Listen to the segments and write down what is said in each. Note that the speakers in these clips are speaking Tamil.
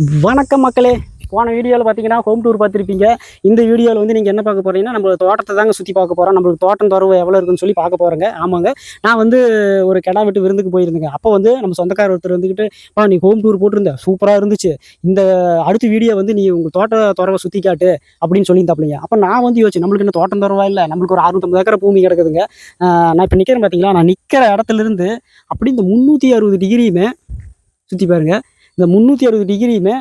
வணக்கம் மக்களே. போன வீடியோவில் பார்த்தீங்கன்னா ஹோம் டூர் பார்த்துருப்பீங்க. இந்த வீடியோவில் வந்து நீங்கள் என்ன பார்க்க போகிறீங்கன்னா, நம்ம தோட்டத்தை தாங்க சுற்றி பார்க்க போகிறோம். நம்மளுக்கு தோட்டம் துறவு எவ்வளோ இருக்குன்னு சொல்லி பார்க்க போகிறோங்க. ஆமாங்க, நான் வந்து ஒரு கிடா வெட்டு விருந்துக்கு போயிருந்தேங்க. அப்போ வந்து நம்ம சொந்தக்கார ஒருத்தர் வந்துக்கிட்டு, நீ ஹோம் டூர் போட்டிருந்த சூப்பராக இருந்துச்சு, இந்த அடுத்த வீடியோ வந்து நீ உங்கள் தோட்ட துறவை சுற்றி காட்டு அப்படின்னு சொல்லியிருந்தாப்பிள்ளைங்க. அப்போ நான் வந்து யோசிச்சு, நம்மளுக்கு இன்னும் தோட்டம் துறவா இல்லை, நம்மளுக்கு ஒரு 650 ஏக்கர் பூமி கிடக்குதுங்க. நான் இப்போ நிற்கிறேன் பார்த்தீங்களா, நான் நிற்கிற இடத்துலேருந்து அப்படி இந்த 360 டிகிரியுமே சுற்றி பாருங்க. இந்த 360 டிகிரியுமே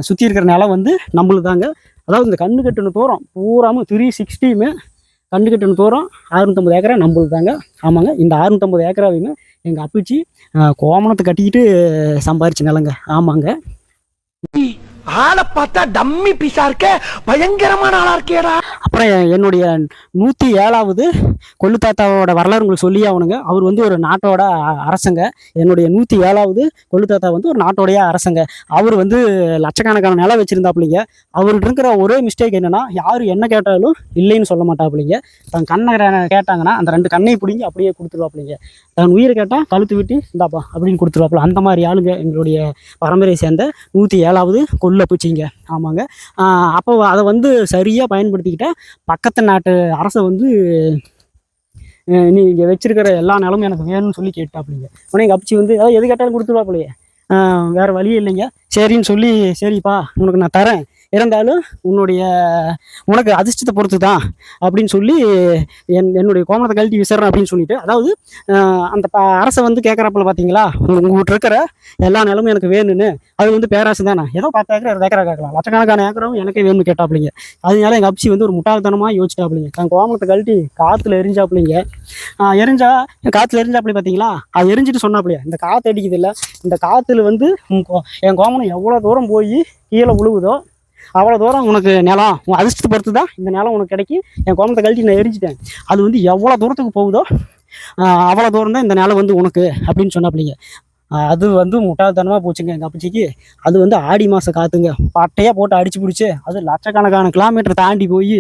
சுற்றி இருக்கிற நிலம் வந்து நம்மளுக்கு தாங்க. அதாவது இந்த கண்ணு கட்டுன்னு தூரம் பூராமல் 360யுமே கண்ணு கட்டுன்னு தூரம் 650 ஏக்கரா நம்மளுக்கு தாங்க. ஆமாங்க, இந்த 650 ஏக்கராவையுமே எங்கள் அப்பச்சி கோமணத்தை கட்டிக்கிட்டு சம்பாரிச்சு நிலங்க. ஆமாங்க, ஆளை பார்த்தா டம்மி பீஸா இருக்க, பயங்கரமான ஆளா இருக்கேடா. அப்புறம் என்னுடைய 107வது கொள்ளு தாத்தாவோட வரலாறு உங்களுக்கு சொல்லி ஆகணுங்க. அவர் வந்து ஒரு நாட்டோட அரசங்க. என்னுடைய 107வது கொள்ளு தாத்தா வந்து ஒரு நாட்டோடைய அரசங்க. அவர் வந்து லட்சக்கணக்கான நிலம் வச்சிருந்தாப்புலிங்க. அவர்கிட்ட இருக்கிற ஒரே மிஸ்டேக் என்னன்னா, யார் என்ன கேட்டாலும் இல்லைன்னு சொல்ல மாட்டாப்புலிங்க. தன் கண்ணை கேட்டாங்கன்னா அந்த 2 கண்ணையை பிடிங்கி அப்படியே கொடுத்துருவாப்புலிங்க. தன் உயிரை கேட்டால் கழுத்து விட்டு இந்தாப்பா அப்படின்னு கொடுத்துருவாப்புல. அந்த மாதிரி ஆளுங்க எங்களுடைய பரம்பரையை சேர்ந்த 107வது கொள்ளு அப்பச்சிங்க. ஆமாங்க, அப்போ அதை வந்து சரியாக பயன்படுத்திக்கிட்ட பக்கத்து நாட்டு அரசை வந்து நீ இங்கே வச்சிருக்கிற எல்லா நிலமும் எனக்கு வேணும்னு சொல்லி கேட்டாப்புலிங்க. உடனே எங்கள் அப்பச்சி வந்து எது கேட்டாலும் கொடுத்துருவாப்புலையே, வேறு வழியே இல்லைங்க. சரின்னு சொல்லி, சரிப்பா உனக்கு நான் தரேன், இருந்தாலும் உனக்கு அதிர்ஷ்டத்தை பொறுத்து தான் அப்படின்னு சொல்லி என்னுடைய கோமணத்தை கழட்டி விசிறேன் அப்படின்னு சொல்லிட்டு, அதாவது அந்த அரசை வந்து கேட்குறப்பல பார்த்தீங்களா, உங்கள்கிட்ட இருக்கிற எல்லா நிலமும் எனக்கு வேணும்னு. அது வந்து பேராசை தானே, ஏதோ 10 ஏக்கர் 20 ஏக்கரா கேட்கலாம், லட்சக்கணக்கான ஏக்கரும் எனக்கே வேணும்னு கேட்டாப்புலிங்க. அதனால எங்கள் அப்பச்சி வந்து ஒரு முட்டாள்தனமாக யோசிச்சாப்புலிங்க. தன் கோமணத்தை கழட்டி காற்றுல எரிஞ்சாப்புலிங்க. காற்றுல எரிஞ்சாப்புலி பார்த்தீங்களா, அது எரிஞ்சிட்டு சொன்னாப்புலையா, இந்த காற்று அடிக்குது இல்லை, இந்த காற்றுல வந்து என் கோமணம் எவ்வளோ தூரம் போய் கீழே விழுவுதோ அவ்வளோ தூரம் உனக்கு நிலம், உன் அதிர்ஷ்டத்தை பொறுத்து தான் இந்த நிலம் உனக்கு கிடைக்கி. என் கோமணத்தை கழட்டி நான் எரிஞ்சிட்டேன், அது வந்து எவ்வளோ தூரத்துக்கு போகுதோ அவ்வளோ தூரம் தான் இந்த நிலம் வந்து உனக்கு அப்படின்னு சொன்னாப்பிள்ளைங்க. அது வந்து முட்டாள்தனமாக போச்சுங்க எங்கள் அப்பச்சிக்கு. அது வந்து ஆடி மாதம் காற்றுங்க, பட்டையாக போட்டு அடிச்சு பிடிச்சி அது லட்சக்கணக்கான கிலோமீட்டர் தாண்டி போய்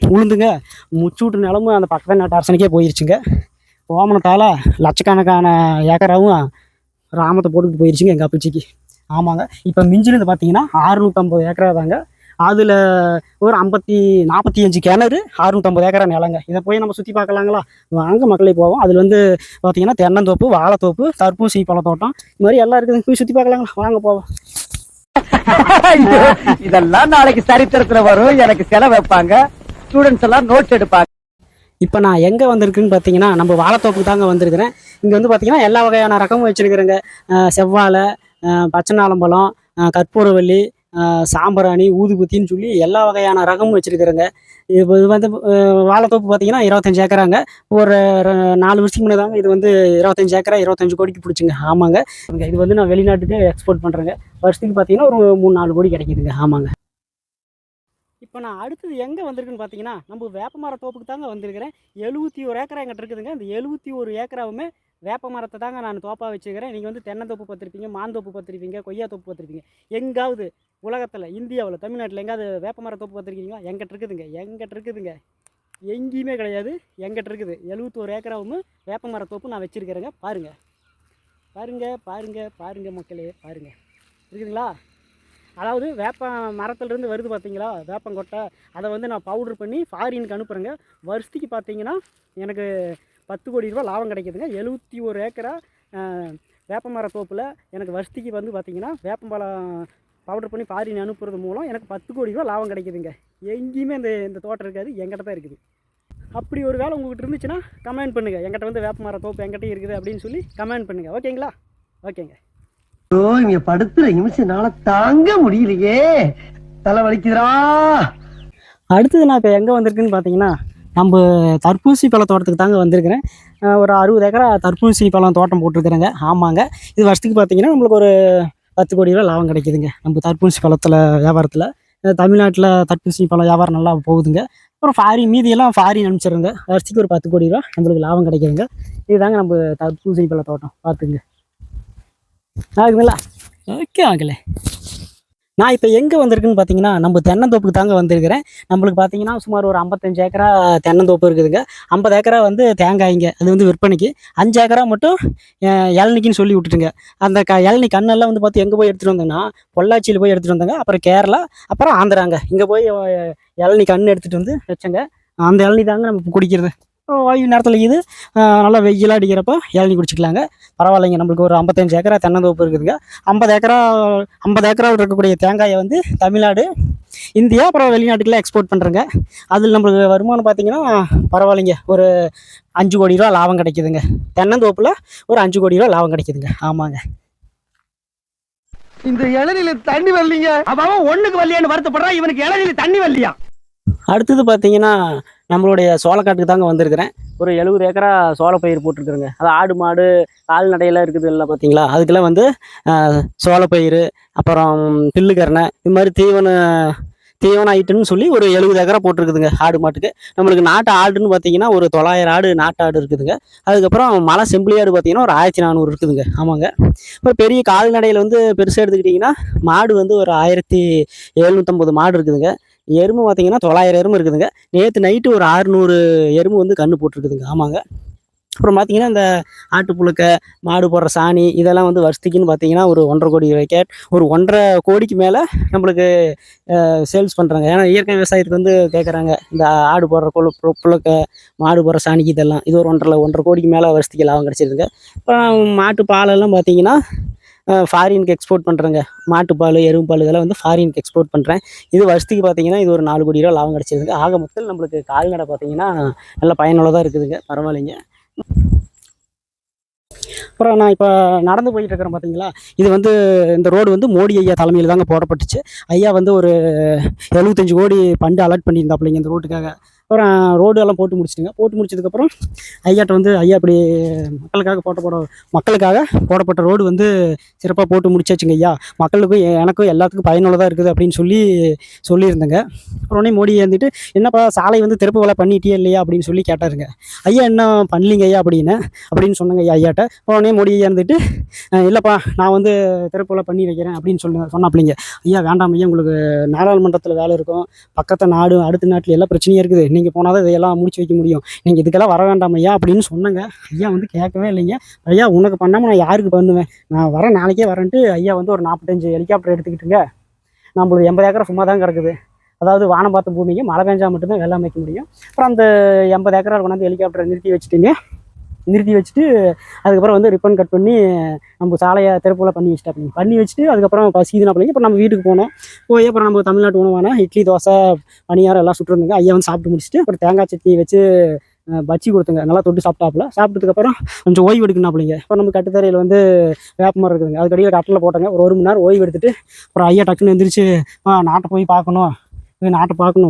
உளுந்துங்க. முச்சூட்டு நிலமும் அந்த பக்கத்து நாட்டு அரசனுக்கே போயிருச்சுங்க. கோமணத்தால் லட்சக்கணக்கான ஏக்கராவும் ராமத்தை போட்டுக்கிட்டு போயிருச்சுங்க எங்கள் அப்பச்சிக்கு. ஆமாங்க, இப்போ மிஞ்சினது பார்த்தீங்கன்னா 650 ஏக்கரா தாங்க. அதில் ஒரு 45 கிணறு 650 ஏக்கரா நிலங்க. இதை போய் நம்ம சுற்றி பார்க்கலாங்களா? வாங்க மக்களே போவோம். அதில் வந்து பார்த்தீங்கன்னா தென்னந்தோப்பு, வாழைத்தோப்பு, தர்பூசணி பழத்தோட்டம், இது மாதிரி எல்லாம் இருக்குது. போய் சுற்றி பார்க்கலாங்களா? வாங்க போவோம். இதெல்லாம் நாளைக்கு சரித்திரத்துல வரும், எனக்கு செலவு வைப்பாங்க, ஸ்டூடெண்ட்ஸ் எல்லாம் நோட்ஸ் எடுப்பாங்க. இப்போ நான் எங்கே வந்திருக்குன்னு பார்த்தீங்கன்னா, நம்ம வாழைத்தோப்புக்கு தாங்க வந்திருக்கிறேன். இங்கே வந்து பார்த்தீங்கன்னா எல்லா வகையான ரகமும் வச்சுருக்கிறேங்க. செவ்வாழை, பச்சைநாளம்பழம், கற்பூரவள்ளி, சாம்பிராணி, ஊதுபத்தின்னு சொல்லி எல்லா வகையான ரகமும் வச்சுருக்கிறேங்க. இப்போ இது வந்து வாழைத்தோப்பு பார்த்தீங்கன்னா 25 ஏக்கராங்க. ஒரு 4 வருஷத்துக்கு முன்னே தாங்க இது வந்து 25 ஏக்கரா 25 கோடிக்கு பிடிச்சிங்க. ஆமாங்க, இது வந்து நான் வெளிநாட்டுக்கு எக்ஸ்போர்ட் பண்ணுறேங்க. வருஷத்துக்கு பார்த்தீங்கன்னா ஒரு 3-4 கோடி கிடைக்குதுங்க. ஆமாங்க, இப்போ நான் அடுத்தது எங்கே வந்திருக்குன்னு பார்த்தீங்கன்னா, நம்ம வேப்பமர தோப்புக்கு தாங்க வந்திருக்கிறேன். 71 ஏக்கரா எங்கிட்ட இருக்குதுங்க. இந்த 71 ஏக்கராவுமே வேப்ப மரத்தை தாங்க நான் தோப்பாக வச்சுக்கிறேன். நீங்கள் வந்து தென்னந்தோப்பு பார்த்துருப்பீங்க, மாந்தோப்பு பார்த்துருப்பீங்க, கொய்யா தோப்பு பார்த்துருப்பீங்க. எங்காவது உலகத்தில், இந்தியாவில், தமிழ்நாட்டில் எங்காவது வேப்ப மர தோப்பு பார்த்துருக்கீங்களா? எங்கிட்ட இருக்குதுங்க. எங்கேயுமே கிடையாது, எங்கிட்ட இருக்குது. 71 ஏக்கராவும் வேப்ப மர தோப்பு நான் வச்சுருக்கிறேங்க. பாருங்க மக்களே, பாருங்கள், இருக்குதுங்களா? அதாவது வேப்ப மரத்துலேருந்து வருது பார்த்தீங்களா வேப்பங்கொட்டை, அதை வந்து நான் பவுட்ரு பண்ணி ஃபாரினுக்கு அனுப்புகிறேங்க. வருஷத்துக்கு பார்த்தீங்கன்னா எனக்கு 10 கோடி ரூபா லாபம் கிடைக்குதுங்க. 71 ஏக்கரா வேப்ப மர தோப்பில் எனக்கு வருஷத்துக்கு வந்து பார்த்தீங்கன்னா வேப்பம்பழம் பவுட்ரு பண்ணி ஃபாரின் அனுப்புறது மூலம் எனக்கு 10 கோடி ரூபா லாபம் கிடைக்குதுங்க. எங்கேயுமே இந்த தோட்டம் இருக்காது, எங்கிட்ட தான் இருக்குது. அப்படி ஒரு வேலை உங்கள்கிட்ட இருந்துச்சுன்னா கமெண்ட் பண்ணுங்கள். எங்கிட்ட வந்து வேப்ப மர தோப்பு எங்கிட்ட இருக்குது அப்படின்னு சொல்லி கமெண்ட் பண்ணுங்கள். ஓகேங்களா? ஓகேங்க. இங்க படுத்துற நிமிஷம்னால தாங்க முடியலையே, தலை வலிக்குதுடா. அடுத்தது நான் இப்போ எங்கே வந்திருக்குன்னு பார்த்தீங்கன்னா, நம்ம தர்பூசணி பழ தோட்டத்துக்கு தாங்க வந்திருக்கிறேன். ஒரு 60 ஏக்கரா தர்பூசணி பழம் தோட்டம் போட்டிருக்கிறேங்க. ஆமாங்க, இது வருஷத்துக்கு பார்த்தீங்கன்னா நம்மளுக்கு ஒரு 10 கோடி ரூபா லாபம் கிடைக்குதுங்க நம்ம தர்பூசணி பழத்தில் வியாபாரத்தில். தமிழ்நாட்டில் தர்பூசணி பழம் வியாபாரம் நல்லா போகுதுங்க. அப்புறம் மீதியெல்லாம் ஃபாரின் அனுப்பிச்சிடுங்க. வருஷத்துக்கு ஒரு 10 கோடி ரூபா நம்மளுக்கு லாபம் கிடைக்குதுங்க. இதுதாங்க நம்ம தர்பூசணி பழ தோட்டம். பார்த்துங்க, ஆகுதுங்களா? ஓகே ஆகலை. நான் இப்போ எங்கே வந்திருக்குன்னு பார்த்தீங்கன்னா நம்ம தென்னந்தோப்புக்கு தாங்க வந்திருக்கிறேன். நம்மளுக்கு பார்த்தீங்கன்னா சுமார் ஒரு 55 ஏக்கரா தென்னந்தோப்பு இருக்குதுங்க. 50 ஏக்கரா வந்து தேங்காய்ங்க. அது வந்து விற்பனைக்கு. 5 ஏக்கரா மட்டும் இளநிக்குன்னு சொல்லி விட்டுட்டுங்க. அந்த இளநி கண்ணெல்லாம் வந்து பார்த்து எங்கே போய் எடுத்துகிட்டு வந்தேன்னா பொள்ளாச்சியில் போய் எடுத்துகிட்டு வந்தேங்க. அப்புறம் கேரளா, அப்புறம் ஆந்திராங்க. இங்கே போய் இளநி கண் எடுத்துகிட்டு வந்து வச்சேங்க. அந்த இளநி தாங்க நம்ம குடிக்கிறது. ஓய்வு நேரத்தில் இது நல்லா வெயிலாக அடிக்கிறப்போ இளநி குடிச்சிக்கலாங்க. பரவாயில்லைங்க. நம்மளுக்கு ஒரு 55 ஏக்கரா தென்னந்தோப்பு இருக்குதுங்க. 50 ஏக்கராவில் இருக்கக்கூடிய தேங்காயை வந்து தமிழ்நாடு, இந்தியா, அப்புறம் வெளிநாட்டுக்கெல்லாம் எக்ஸ்போர்ட் பண்ணுறேங்க. அதில் நம்மளுக்கு வருமானம் பார்த்தீங்கன்னா பரவாயில்லைங்க. ஒரு 5 கோடி ரூபா லாபம் கிடைக்குதுங்க. தென்னந்தோப்பில் ஒரு 5 கோடி ரூபா லாபம் கிடைக்குதுங்க. ஆமாங்க. இந்த இளநில தண்ணி வரலீங்க. அவன் ஒண்ணுக்கு வரலையான்னு வருத்தப்படுறான். இவனுக்கு இளநில தண்ணி வரலையா? அடுத்தது பார்த்தீங்கன்னா நம்மளுடைய சோளக்காட்டுக்கு தாங்க வந்திருக்கிறேன். ஒரு 70 ஏக்கரா சோளப்பயிர் போட்டிருக்குறேங்க. அது ஆடு மாடு கால்நடையெல்லாம் இருக்குது இல்லை பார்த்தீங்களா, அதுக்கெல்லாம் வந்து சோளப்பயிர், அப்புறம் பில்லுக்கரணை, இது மாதிரி தீவன ஐட்டம்னு சொல்லி ஒரு 70 ஏக்கரா போட்டிருக்குதுங்க ஆடு மாட்டுக்கு. நம்மளுக்கு நாட்டு ஆடுன்னு பார்த்தீங்கன்னா ஒரு 900 ஆடு நாட்டு ஆடு இருக்குதுங்க. அதுக்கப்புறம் மலை செம்பிளி ஆடு பார்த்தீங்கன்னா ஒரு 1400 இருக்குதுங்க. ஆமாங்க. அப்புறம் பெரிய கால்நடையில் வந்து பெருசாக எடுத்துக்கிட்டிங்கன்னா மாடு வந்து ஒரு 1750 மாடு இருக்குதுங்க. எருமை பார்த்தீங்கன்னா 900 எருமை இருக்குதுங்க. நேற்று நைட்டு ஒரு 600 எருமை வந்து கன்று போட்டிருக்குதுங்க. ஆமாங்க. அப்புறம் பார்த்தீங்கன்னா இந்த ஆட்டு புழுக்கை, மாடு போடுற சாணி, இதெல்லாம் வந்து வருஷத்துக்குன்னு பார்த்தீங்கன்னா ஒரு 1,50 கோடி ரூபாய்க்கு, ஒரு 1,50 கோடிக்கு மேலே நம்மளுக்கு சேல்ஸ் பண்ணுறாங்க. ஏன்னா இயற்கை விவசாயத்துக்கு வந்து கேட்குறாங்க. இந்த ஆடு போடுற புழுக்கை, மாடு போடுற சாணிக்கு இதெல்லாம் இது ஒரு 1,50 கோடிக்கு மேலே வருஷத்துக்கு லாபம் கிடச்சிருக்குங்க. அப்புறம் மாட்டு பாலெல்லாம் பார்த்தீங்கன்னா ஃபாரினுக்கு எக்ஸ்போர்ட் பண்ணுறேங்க. மாட்டுப்பால், எருமைப்பால் இதெல்லாம் வந்து ஃபாரினுக்கு எக்ஸ்போர்ட் பண்ணுறேன். இது வருஷத்துக்கு பார்த்தீங்கன்னா இது ஒரு 4 கோடி ரூபா லாபம் கிடச்சிருக்குங்க. ஆக மொத்தம் நம்மளுக்கு கால்நடை பார்த்தீங்கன்னா நல்ல பயனுள்ளதாக இருக்குதுங்க. பரவாயில்லைங்க. அப்புறம் நான் இப்போ நடந்து போயிட்டு இருக்கிறேன் பார்த்தீங்களா, இது வந்து இந்த ரோடு வந்து மோடி ஐயா தலைமையில் தாங்க போடப்பட்டுச்சு. ஐயா வந்து ஒரு 75 கோடி ஃபண்டு அலாட் பண்ணியிருந்தாப்புலைங்க இந்த ரோட்டுக்காக. அப்புறம் ரோடு எல்லாம் போட்டு முடிச்சிட்டுங்க. போட்டு முடிச்சதுக்கப்புறம் ஐயாட்ட வந்து ஐயா இப்படி மக்களுக்காக போடப்பட்ட ரோடு வந்து சிறப்பாக போட்டு முடிச்சாச்சுங்க ஐயா. மக்களுக்கும் எனக்கும் எல்லாத்துக்கும் பயனுள்ளதாக இருக்குது அப்படின்னு சொல்லியிருந்தேங்க. உடனே மோடி வந்துட்டு என்னப்பா சாலை வந்து திறப்பு வேலை பண்ணிட்டியே இல்லையா அப்படின்னு சொல்லி கேட்டாருங்க. ஐயா என்ன பண்ணலிங்க ஐயா அப்படின்னு சொன்னாங்க ஐயா ஐயாட்ட. உடனே மோடி ஐயா இருந்துட்டு இல்லைப்பா நான் வந்து திறப்பு வேலை பண்ணி வைக்கிறேன் அப்படின்னு சொன்னாப்பிள்ளைங்க. ஐயா வேண்டாம் ஐயா, உங்களுக்கு நாடாளுமன்றத்தில் வேலை இருக்கும், பக்கத்து நாடு அடுத்த நாட்டில் எல்லாம் பிரச்சனையாக இருக்குது, நீங்கள் போனால் தான் இதையெல்லாம் முடிச்சு வைக்க முடியும், நீங்கள் இதுக்கெல்லாம் வர வேண்டாம் ஐயா அப்படின்னு சொன்னாங்க. ஐயா வந்து கேட்கவே இல்லைங்க. ஐயா உனக்கு பண்ணாமல் நான் யாருக்கு பண்ணுவேன், நான் வரேன் நாளைக்கே வரேன்ட்டு ஐயா வந்து ஒரு 45 ஹெலிகாப்டர் எடுத்துக்கிட்டுங்க. நம்மளுக்கு 80 ஏக்கரை சும்மா தான் கிடக்குது. அதாவது வானம் பார்த்த பூமிங்க, மழை பெஞ்சா மட்டும்தான் வெள்ளாமை வைக்க முடியும். அப்புறம் அந்த 80 ஏக்கரை கொண்டாந்து ஹெலிகாப்டரை நிறுத்தி வச்சுட்டு அதுக்கப்புறம் வந்து ரிப்பன் கட் பண்ணி நம்ம சாலையை திறப்புல பண்ணி வச்சுட்டு அதுக்கப்புறம் சீதனா பிள்ளைங்க அப்புறம் நம்ம வீட்டுக்கு போய் அப்புறம் நம்ம தமிழ்நாட்டு உணவான இட்லி, தோசை, பணியாரம் எல்லாம் சுட்டுருந்துங்க. ஐயா வந்து சாப்பிட்டு முடிச்சுட்டு அப்புறம் தேங்காய் சட்னி வச்சு பச்சி கொடுத்துங்க. நல்லா தொட்டு சாப்பிட்டதுக்கப்புறம் கொஞ்சம் ஓய்வு எடுக்கணும்னாப்பிள்ளைங்க. இப்போ நம்ம கட்டுத்தரையில் வந்து வேப்பமரம் இருக்குதுங்க. அதுக்கடியில் கட்டில் போட்டாங்க. ஒரு 1 மணி நேரம் ஓய்வு எடுத்துட்டு அப்புறம் ஐயா டக்குன்னு எந்திரிச்சு நாட்டை போய் பார்க்கணும்,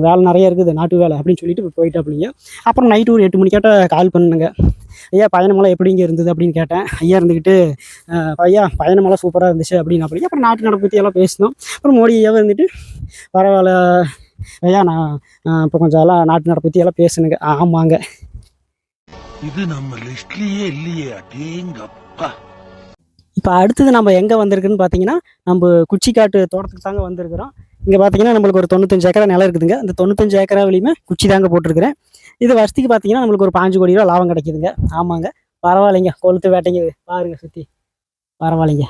வேலை நிறைய இருக்குது, நாட்டு வேலை அப்படின்னு சொல்லிட்டு போயிட்டாப்பிள்ளைங்க. அப்புறம் நைட்டு ஒரு 8 மணிக்காட்ட கால் பண்ணுங்க. ஐயா பயணமெல்லாம் எப்படிங்க இருந்தது அப்படின்னு கேட்டேன். ஐயா இருந்துக்கிட்டு ஐயா பயணமெல்லாம் சூப்பராக இருந்துச்சு அப்படின்னு அப்படிங்க. அப்புறம் நாட்டு நடப்பு பற்றி எல்லாம் பேசினோம். அப்புறம் மோடி ஐயாவை இருந்துட்டு பரவாயில்ல ஐயா, நான் இப்போ கொஞ்சம் எல்லாம் நாட்டு நடப்பு பற்றி எல்லாம் பேசுனுங்க. ஆமாங்க. இது நம்ம லிஸ்ட்லயே இல்லையே. அடேங்கப்பா. இப்போ அடுத்தது நம்ம எங்கே வந்திருக்குன்னு பார்த்தீங்கன்னா நம்ம குச்சிக்காட்டு தோட்டத்துக்கு தாங்க வந்திருக்கிறோம். இங்கே பார்த்தீங்கன்னா நம்மளுக்கு ஒரு 95 ஏக்கரா நிலம் இருக்குதுங்க. அந்த 95 ஏக்கராவிலையுமே குச்சி தாங்க போட்டிருக்கிறேன். இது வருஷத்துக்கு பார்த்தீங்கன்னா நம்மளுக்கு ஒரு 5 கோடி ரூபா லாபம் கிடைக்குதுங்க. ஆமாங்க. பரவாயில்லைங்க. கொளுத்து வேட்டைங்க பாருங்க சுற்றி. பரவாயில்லைங்க.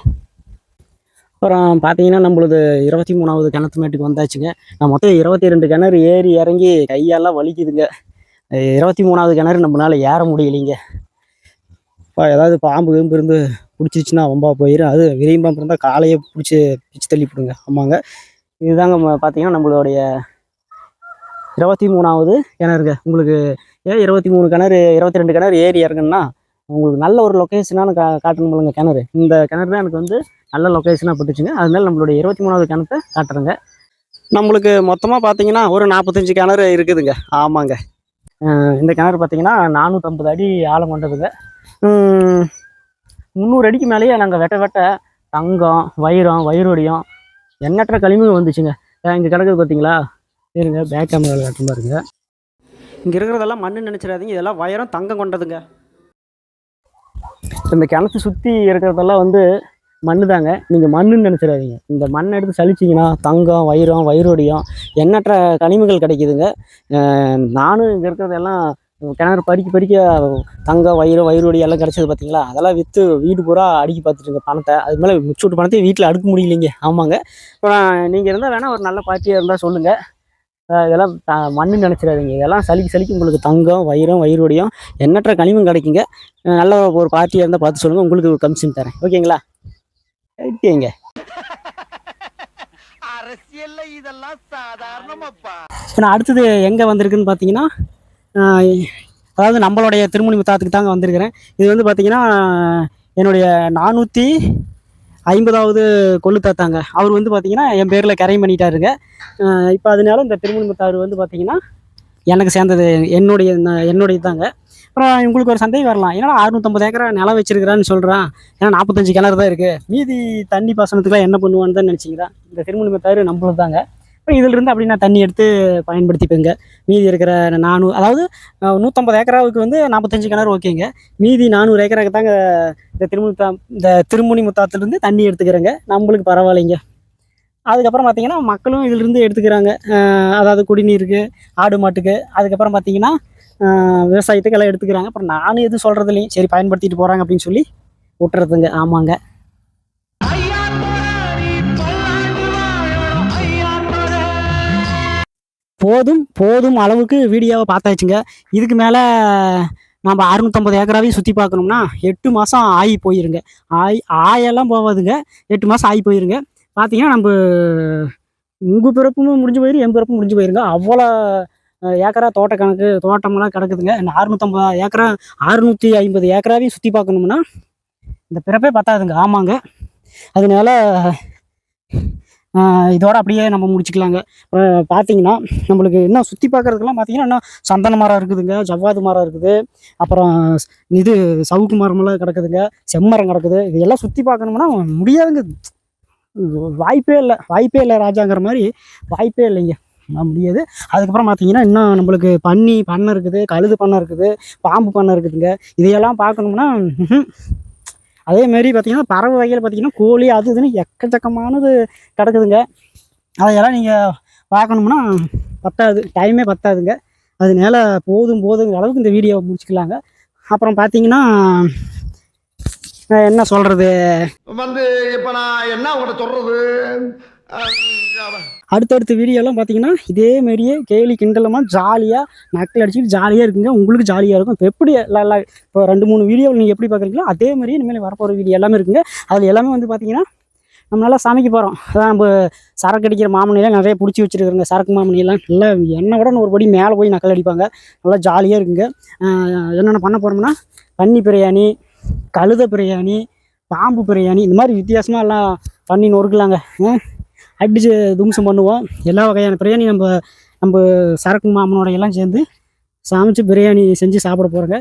அப்புறம் பார்த்தீங்கன்னா நம்மளுது 23வது கிணத்து மேட்டுக்கு வந்தாச்சுங்க. நான் மொத்தம் 22 கிணறு ஏறி இறங்கி கையெல்லாம் வலிக்குதுங்க. 23வது கிணறு நம்மளால ஏற முடியலைங்க. இப்போ ஏதாவது பாம்பு கீம்பு இருந்து பிடிச்சிருச்சுன்னா ரொம்ப போயிடும். அது விரியும் பாம்பு இருந்தால் காலையே பிடிச்சி தள்ளி போடுங்க. ஆமாங்க. இதுதாங்க பார்த்தீங்கன்னா நம்மளுடைய 23வது கிணறுங்க. உங்களுக்கு 23 கிணறு 22 கிணறு ஏறி இறங்குன்னா உங்களுக்கு நல்ல ஒரு லொக்கேஷனான காட்டணும் போலங்க கிணறு. இந்த கிணறு தான் எனக்கு வந்து நல்ல லொக்கேஷனாக பட்டுச்சுங்க. அதனால நம்மளுடைய 23வது கிணத்தை காட்டுறேங்க. நம்மளுக்கு மொத்தமாக பார்த்தீங்கன்னா ஒரு 45 கிணறு இருக்குதுங்க. ஆமாங்க. இந்த கிணறு பார்த்தீங்கன்னா 450 அடி ஆழம் கொண்டதுங்க. 300 அடிக்கு மேலேயே நாங்கள் வெட்ட தங்கம், வைரோடியம் எண்ணற்ற களிமண் வந்துச்சுங்க. இங்கே கிடக்குது பார்த்தீங்களா, இருங்க பேக் கேமராவில் காட்டுற பாருங்க. இங்கே இருக்கிறதெல்லாம் மண்ணு நினச்சிடாதீங்க, இதெல்லாம் வைரம் தங்கம் கொண்டதுங்க. இந்த கிணத்து சுற்றி இருக்கிறதெல்லாம் வந்து மண்ணு தாங்க. நீங்கள் மண்ணுன்னு நினச்சிடாதீங்க. இந்த மண்ணை எடுத்து சலிச்சிங்கன்னா தங்கம், வைரம், வைரோடியம் எண்ணற்ற கனிமங்கள் கிடைக்குதுங்க. நானும் இங்கே இருக்கிறதெல்லாம் கிணறு பறிக்க தங்கம், வைரம், வைரோடியம் எல்லாம் கிடச்சது பார்த்தீங்களா, அதெல்லாம் விற்று வீடு பூரா அடுக்கி பார்த்துட்டுங்க பணத்தை. அது மேலே மிச்சோட்டு பணத்தையும் வீட்டில் அடுக்க முடியலைங்க. ஆமாங்க. இப்போ நீங்கள் இருந்தால் வேணால் ஒரு நல்ல பார்ட்டியாக இருந்தால் சொல்லுங்கள். இதெல்லாம் மண்ணுன்னு நினச்சிடாதீங்க. இதெல்லாம் சலிக்கு உங்களுக்கு தங்கம், வைரம், வைரோடியம் எண்ணற்ற கனிமம் கிடைக்குங்க. நல்ல ஒரு பார்ட்டியாக இருந்தால் பார்த்து சொல்லுங்கள், உங்களுக்கு கமிஷன் தரேன். ஓகேங்களா? ஓகேங்க. அரசியல்ல இதெல்லாம் சாதாரணமாப்பா. இப்போ நான் அடுத்தது எங்கே வந்திருக்குன்னு பார்த்தீங்கன்னா, அதாவது நம்மளுடைய திருமணி முத்தாத்துக்கு தாங்க வந்திருக்கிறேன். இது வந்து பார்த்தீங்கன்னா என்னுடைய 450வது கொள்ளு தாத்தாங்க. அவர் வந்து பார்த்தீங்கன்னா என் பேரில் கரையும் பண்ணிட்டாருங்க. இப்போ அதனால இந்த திருமணி முத்தாறு வந்து பார்த்தீங்கன்னா எனக்கு சேர்ந்தது, என்னுடைய தாங்க. அப்புறம் உங்களுக்கு ஒரு சந்தேகம் வரலாம், ஏன்னா 650 ஏக்கரா நிலம் வச்சிருக்கிறான்னு சொல்கிறான், ஏன்னா 45 கிணறு தான் இருக்குது, மீதி தண்ணி பாசனத்துக்குலாம் என்ன பண்ணுவான்னு தான் நினச்சிக்கிறேன். இந்த திருமணி முத்தாறு நம்மளுக்கு தாங்க. அப்புறம் இதிலிருந்து அப்படி நான் தண்ணி எடுத்து பயன்படுத்திப்பேங்க. மீதி இருக்கிற 400, அதாவது 150 ஏக்கராவுக்கு வந்து 45 கிணறு ஓகேங்க. மீதி 400 ஏக்கராவுக்கு தாங்க இந்த திருமுனி முத்தாத்துலேருந்து தண்ணி எடுத்துக்கிறேங்க. நம்மளுக்கு பரவாயில்லைங்க. அதுக்கப்புறம் பார்த்தீங்கன்னா மக்களும் இதிலிருந்து எடுத்துக்கிறாங்க. அதாவது குடிநீருக்கு, ஆடு மாட்டுக்கு, அதுக்கப்புறம் பார்த்தீங்கன்னா விவசாயத்துக்கு எல்லாம் எடுத்துக்கிறாங்க. அப்புறம் நானும் எதுவும் சொல்கிறது இல்லைங்க, சரி பயன்படுத்திட்டு போகிறாங்க அப்படின்னு சொல்லி விட்டுறதுங்க. ஆமாங்க. போதும் அளவுக்கு வீடியோவை பார்த்தாச்சுங்க. இதுக்கு மேலே நம்ம 650 ஏக்கராவையும் சுற்றி பார்க்கணும்னா 8 மாதம் ஆகி போயிருங்க. ஆயெல்லாம் போகாதுங்க, 8 மாதம் ஆகி போயிருங்க. பார்த்தீங்கன்னா நம்ம உங்கள் பிறப்பும் முடிஞ்சு போயிடும், என் பிறப்பும் முடிஞ்சு போயிருங்க. அவ்வளோ ஏக்கரா தோட்டமெல்லாம் கிடக்குதுங்க. 650 ஏக்கரா 650 ஏக்கராவையும் சுற்றி பார்க்கணும்னா இந்த பிறப்பே பத்தாதுங்க. ஆமாங்க. அதனால இதோட அப்படியே நம்ம முடிச்சுக்கலாங்க. பார்த்தீங்கன்னா நம்மளுக்கு இன்னும் சுற்றி பார்க்குறதுக்கெல்லாம் பார்த்தீங்கன்னா இன்னும் சந்தன மரம் இருக்குதுங்க, ஜவ்வாது மரம் இருக்குது, அப்புறம் இது சவுக்கு மரமெல்லாம் கிடக்குதுங்க, செம்மரம் கிடக்குது. இதெல்லாம் சுற்றி பார்க்கணும்னா முடியாதுங்க. வாய்ப்பே இல்லை ராஜாங்கிற மாதிரி வாய்ப்பே இல்லைங்க, முடியாது. அதுக்கப்புறம் பார்த்தீங்கன்னா இன்னும் நம்மளுக்கு பண்ணை இருக்குது, கழுது பண்ணை இருக்குது, பாம்பு பண்ணை இருக்குதுங்க. இதையெல்லாம் பார்க்கணும்னா அதேமாரி பார்த்தீங்கன்னா பறவை வகையில் பார்த்தீங்கன்னா கோழி அது இதுன்னு எக்கச்சக்கமானது கிடக்குதுங்க. அதையெல்லாம் நீங்கள் பார்க்கணும்னா டைமே பத்தாதுங்க. அதனால போதுங்கிற அளவுக்கு இந்த வீடியோவை முடிச்சுக்கலாங்க. அப்புறம் பார்த்தீங்கன்னா என்ன சொல்கிறது, இப்போ நான் என்ன உங்கள்கிட்ட சொல்கிறது, அடுத்தடுத்த வீடியோலாம் பார்த்தீங்கன்னா இதே மாதிரியே கேலி கிண்டலமாக ஜாலியாக நக்கல் அடிச்சுட்டு ஜாலியாக இருக்குங்க. உங்களுக்கு ஜாலியாக இருக்கும். இப்போ எப்படி இப்போ 2-3 வீடியோ நீங்கள் எப்படி பார்க்குறீங்களோ அதே மாதிரியே இனிமேல் வரப்போகிற வீடியோ எல்லாமே இருக்குங்க. அதில் எல்லாமே வந்து பார்த்தீங்கன்னா நம்ம நல்லா சமைக்க போகிறோம். அதான் நம்ம சரக்கு அடிக்கிற மாமனியெல்லாம் நிறைய பிடிச்சி வச்சுருக்குறோங்க. சரக்கு மாமனியெல்லாம் நல்லா என்னை விட ஒரு படி மேலே போய் நக்கல் அடிப்பாங்க. நல்லா ஜாலியாக இருக்குங்க. என்னென்ன பண்ண போகிறோம்னா பன்னி பிரியாணி, கழுத பிரியாணி, பாம்பு பிரியாணி, இந்த மாதிரி வித்தியாசமாக எல்லாம் பண்ணி நொறுக்கலாங்க. அடிச்சு தும்சம் பண்ணுவோம். எல்லா வகையான பிரியாணி நம்ம சரக்கு மாமனோட எல்லாம் சேர்ந்து சமைச்சு பிரியாணி செஞ்சு சாப்பிட போகிறோங்க.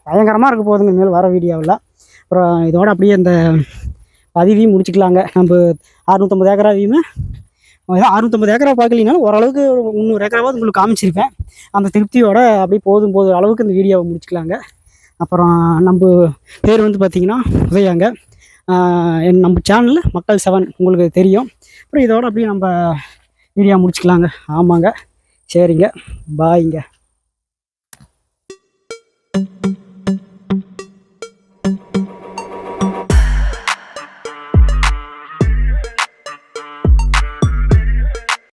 பயங்கரமாக இருக்க போகுதுங்க மேல் வர வீடியோவில். அப்புறம் இதோட அப்படியே இந்த பதிவையும் முடிச்சுக்கலாங்க. நம்ம 650 ஏக்கராவையுமே 650 ஏக்கரா பார்க்கலினாலும் ஓரளவுக்கு 300 ஏக்கராவது உங்களுக்கு காமிச்சிருப்பேன். அந்த திருப்தியோட அப்படியே போதும் அளவுக்கு இந்த வீடியோவை முடிச்சுக்கலாங்க. அப்புறம் நம்ம பேர் வந்து பார்த்திங்கன்னா உதயாங்க. நம்ம சேனலில் மக்கள் 7 உங்களுக்கு தெரியும். அப்புறம் இதோட அப்படியே நம்ம வீடியோ முடிச்சுக்கலாங்க. ஆமாங்க. சரிங்க, பாய்ங்க.